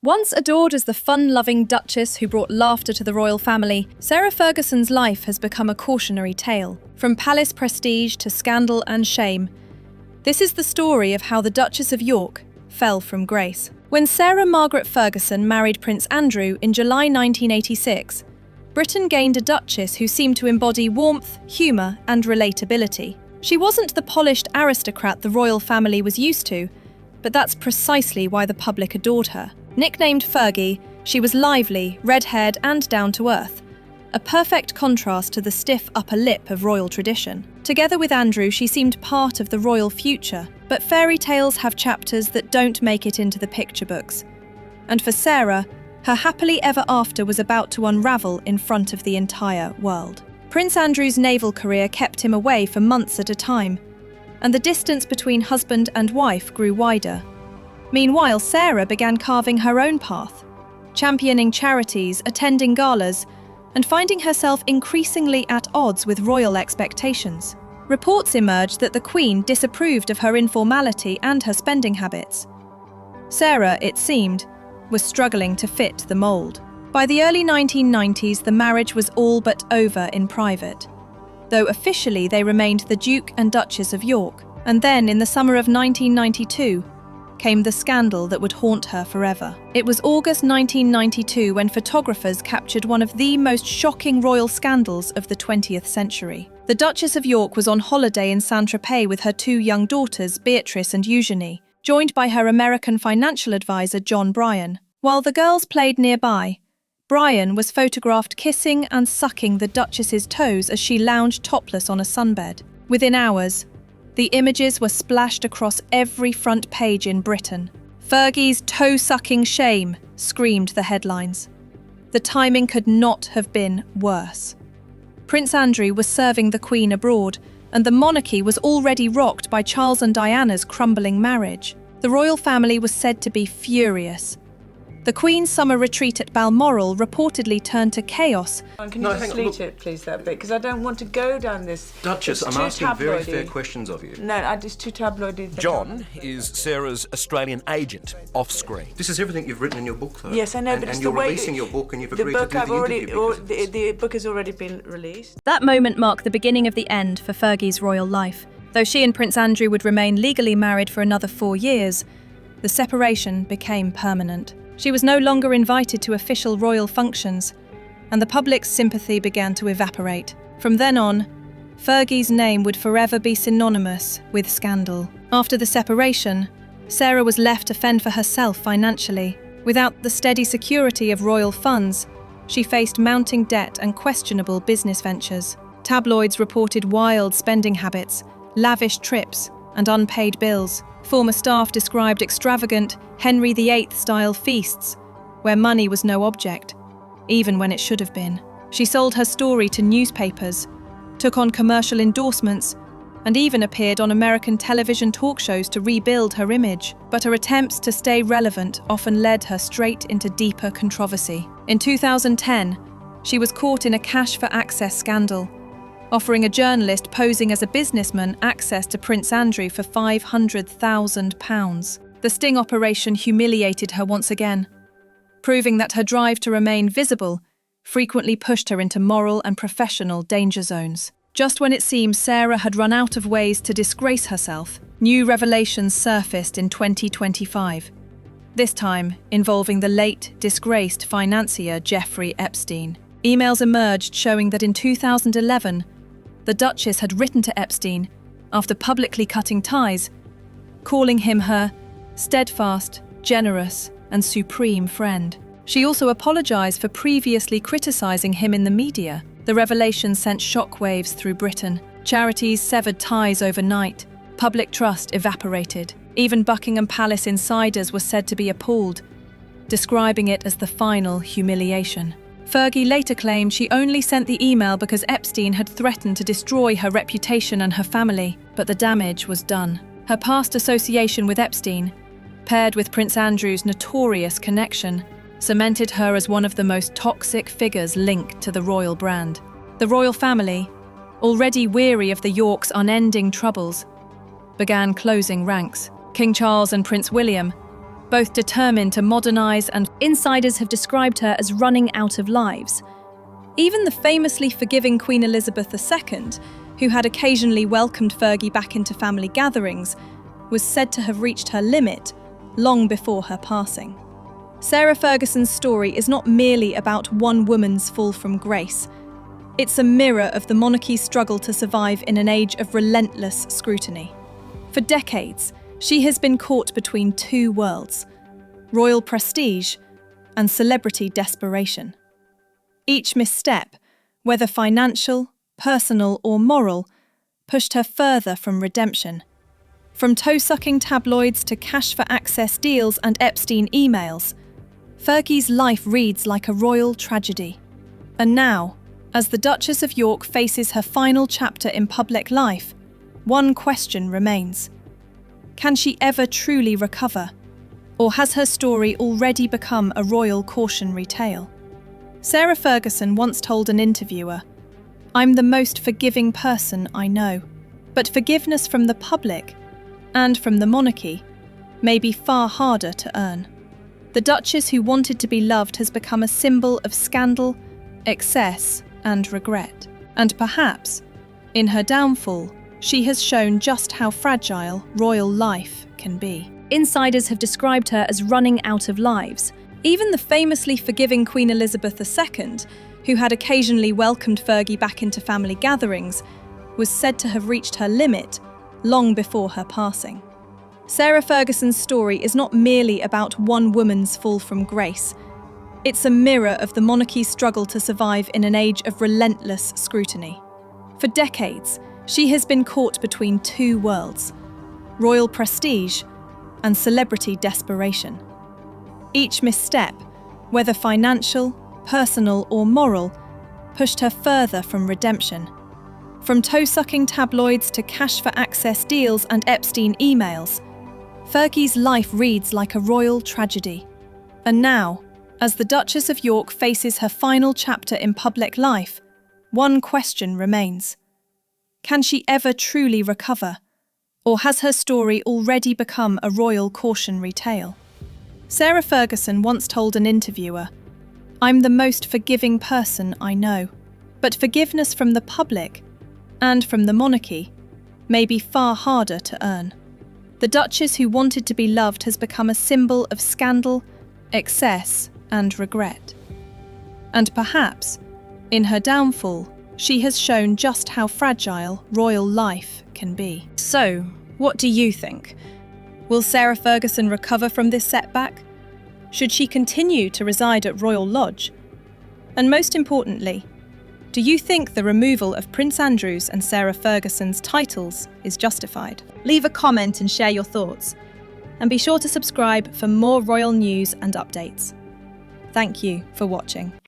Once adored as the fun-loving Duchess who brought laughter to the royal family, Sarah Ferguson's life has become a cautionary tale. From palace prestige to scandal and shame, this is the story of how the Duchess of York fell from grace. When Sarah Margaret Ferguson married Prince Andrew in July 1986, Britain gained a Duchess who seemed to embody warmth, humour and relatability. She wasn't the polished aristocrat the royal family was used to, but that's precisely why the public adored her. Nicknamed Fergie, she was lively, red-haired and down-to-earth, a perfect contrast to the stiff upper lip of royal tradition. Together with Andrew, she seemed part of the royal future, but fairy tales have chapters that don't make it into the picture books. And for Sarah, her happily ever after was about to unravel in front of the entire world. Prince Andrew's naval career kept him away for months at a time, and the distance between husband and wife grew wider. Meanwhile, Sarah began carving her own path, championing charities, attending galas, and finding herself increasingly at odds with royal expectations. Reports emerged that the Queen disapproved of her informality and her spending habits. Sarah, it seemed, was struggling to fit the mould. By the early 1990s, the marriage was all but over in private, though officially they remained the Duke and Duchess of York. And then, in the summer of 1992, came the scandal that would haunt her forever. It was August 1992 when photographers captured one of the most shocking royal scandals of the 20th century. The Duchess of York was on holiday in Saint-Tropez with her two young daughters, Beatrice and Eugenie, joined by her American financial advisor, John Bryan. While the girls played nearby, Bryan was photographed kissing and sucking the Duchess's toes as she lounged topless on a sunbed. Within hours, the images were splashed across every front page in Britain. "Fergie's toe-sucking shame," screamed the headlines. The timing could not have been worse. Prince Andrew was serving the Queen abroad, and the monarchy was already rocked by Charles and Diana's crumbling marriage. The royal family was said to be furious. The Queen's summer retreat at Balmoral reportedly turned to chaos. Can you just delete it, please, that bit? Because I don't want to go down this. Duchess, I'm asking very fair questions of you. No, it's too tabloidy. John is Sarah's Australian agent, off-screen. This is everything you've written in your book, though. Yes, I know, but it's and the you're way releasing your book, and you've agreed to do the interview. The book has already been released. That moment marked the beginning of the end for Fergie's royal life. Though she and Prince Andrew would remain legally married for another 4 years, the separation became permanent. She was no longer invited to official royal functions, and the public's sympathy began to evaporate. From then on, Fergie's name would forever be synonymous with scandal. After the separation, Sarah was left to fend for herself financially. Without the steady security of royal funds, she faced mounting debt and questionable business ventures. Tabloids reported wild spending habits, lavish trips, and unpaid bills. Former staff described extravagant Henry VIII-style feasts, where money was no object, even when it should have been. She sold her story to newspapers, took on commercial endorsements, and even appeared on American television talk shows to rebuild her image. But her attempts to stay relevant often led her straight into deeper controversy. In 2010, she was caught in a cash-for-access scandal, offering a journalist posing as a businessman access to Prince Andrew for £500,000. The sting operation humiliated her once again, proving that her drive to remain visible frequently pushed her into moral and professional danger zones. Just when it seemed Sarah had run out of ways to disgrace herself, new revelations surfaced in 2025, this time involving the late, disgraced financier Jeffrey Epstein. Emails emerged showing that in 2011, the Duchess had written to Epstein after publicly cutting ties, calling him her steadfast, generous, and supreme friend. She also apologized for previously criticizing him in the media. The revelation sent shockwaves through Britain. Charities severed ties overnight. Public trust evaporated. Even Buckingham Palace insiders were said to be appalled, describing it as the final humiliation. Fergie later claimed she only sent the email because Epstein had threatened to destroy her reputation and her family, but the damage was done. Her past association with Epstein, paired with Prince Andrew's notorious connection, cemented her as one of the most toxic figures linked to the royal brand. The royal family, already weary of the Yorks' unending troubles, began closing ranks. King Charles and Prince William, both determined to modernise, and insiders have described her as running out of lives. Even the famously forgiving Queen Elizabeth II, who had occasionally welcomed Fergie back into family gatherings, was said to have reached her limit long before her passing. Sarah Ferguson's story is not merely about one woman's fall from grace. It's a mirror of the monarchy's struggle to survive in an age of relentless scrutiny. For decades, she has been caught between two worlds: royal prestige and celebrity desperation. Each misstep, whether financial, personal, or moral, pushed her further from redemption. From toe-sucking tabloids to cash-for-access deals and Epstein emails, Fergie's life reads like a royal tragedy. And now, as the Duchess of York faces her final chapter in public life, one question remains. Can she ever truly recover? Or has her story already become a royal cautionary tale? Sarah Ferguson once told an interviewer, "I'm the most forgiving person I know, but forgiveness from the public and from the monarchy may be far harder to earn." The Duchess who wanted to be loved has become a symbol of scandal, excess, and regret. And perhaps, in her downfall, she has shown just how fragile royal life can be. Insiders have described her as running out of lives. Even the famously forgiving Queen Elizabeth II, who had occasionally welcomed Fergie back into family gatherings, was said to have reached her limit long before her passing. Sarah Ferguson's story is not merely about one woman's fall from grace. It's a mirror of the monarchy's struggle to survive in an age of relentless scrutiny. For decades, she has been caught between two worlds: royal prestige and celebrity desperation. Each misstep, whether financial, personal, or moral, pushed her further from redemption. From toe-sucking tabloids to cash-for-access deals and Epstein emails, Fergie's life reads like a royal tragedy. And now, as the Duchess of York faces her final chapter in public life, one question remains. Can she ever truly recover? Or has her story already become a royal cautionary tale? Sarah Ferguson once told an interviewer, "I'm the most forgiving person I know, but forgiveness from the public and from the monarchy may be far harder to earn." The Duchess who wanted to be loved has become a symbol of scandal, excess, and regret. And perhaps, in her downfall, she has shown just how fragile royal life can be. So, what do you think? Will Sarah Ferguson recover from this setback? Should she continue to reside at Royal Lodge? And most importantly, do you think the removal of Prince Andrew's and Sarah Ferguson's titles is justified? Leave a comment and share your thoughts. And be sure to subscribe for more royal news and updates. Thank you for watching.